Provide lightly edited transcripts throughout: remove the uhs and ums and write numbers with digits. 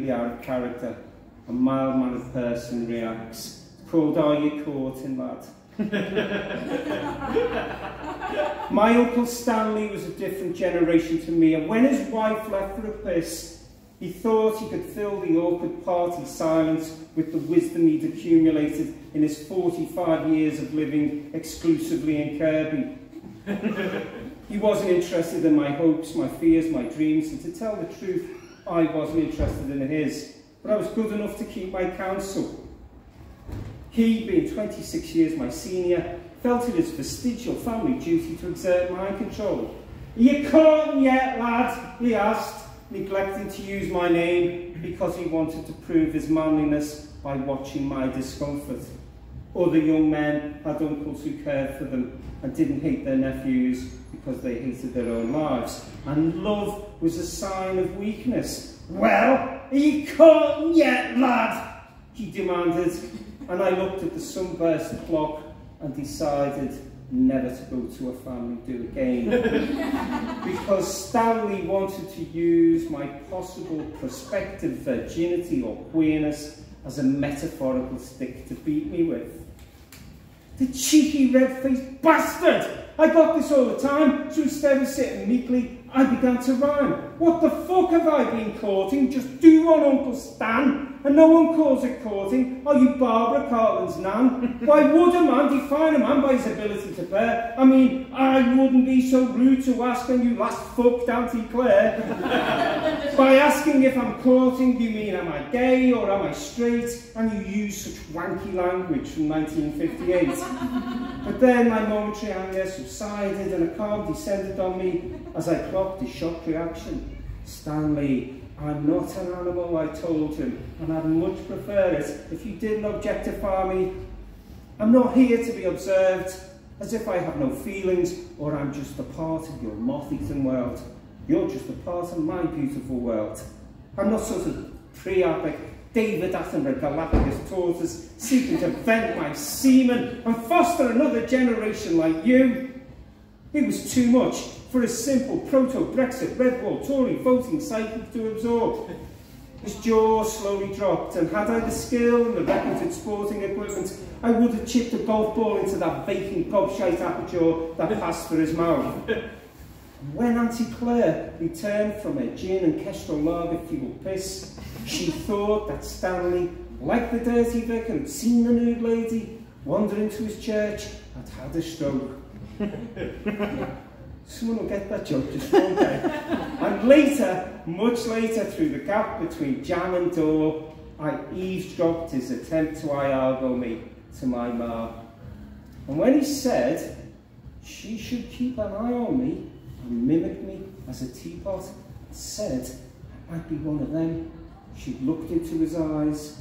completely out of character. A mild-mannered person reacts. It's called, "Are you courting, lad?" My Uncle Stanley was a different generation to me, and when his wife left for a piss, he thought he could fill the awkward party silence with the wisdom he'd accumulated in his 45 years of living exclusively in Kirby. He wasn't interested in my hopes, my fears, my dreams, and to tell the truth, I wasn't interested in his. But I was good enough to keep my counsel. He, being 26 years my senior, felt it his vestigial family duty to exert mind control. "Are you caught yet, lad?" he asked, neglecting to use my name because he wanted to prove his manliness by watching my discomfort. Other young men had uncles who cared for them and didn't hate their nephews because they hated their own lives. And love was a sign of weakness. "Well, are you caught yet, lad?" he demanded. And I looked at the sunburst clock and decided never to go to a family do again. Because Stanley wanted to use my possible prospective virginity or queerness as a metaphorical stick to beat me with. The cheeky red-faced bastard! I got this all the time, so instead of sitting meekly, I began to rhyme. "What the fuck have I been courting? Just do one, Uncle Stan. And no one calls it courting. Are you Barbara Cartland's nan? Why would a man define a man by his ability to bear? I mean, I wouldn't be so rude to ask when you last fucked Auntie Claire. By asking if I'm courting, you mean am I gay or am I straight? And you use such wanky language from 1958. But then my momentary anger subsided and a calm descended on me as I clocked his shocked reaction. "Stanley, I'm not an animal," I told him, "and I'd much prefer it if you didn't objectify me. I'm not here to be observed as if I have no feelings or I'm just a part of your moth-eaten world. You're just a part of my beautiful world. I'm not sort of priapic David Attenborough Galapagos tortoise seeking to vent my semen and foster another generation like you." It was too much for a simple proto-Brexit Red Wall Tory voting psychic to absorb. His jaw slowly dropped, and had I the skill and the requisite sporting equipment, I would have chipped a golf ball into that vacant gobshite aperture that passed through his mouth. When Auntie Claire returned from her gin and Kestrel lager-fueled piss, she thought that Stanley, like the dirty vicar who'd seen the nude lady wander into his church, had had a stroke. Someone will get that joke just one day. And later, much later, through the gap between jam and door, I eavesdropped his attempt to Iago me to my ma. And when he said she should keep an eye on me and mimic me as a teapot, said I might be one of them, she looked into his eyes,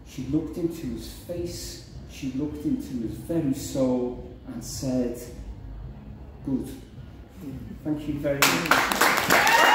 she looked into his face, she looked into his very soul and said, "Good. Thank you very much."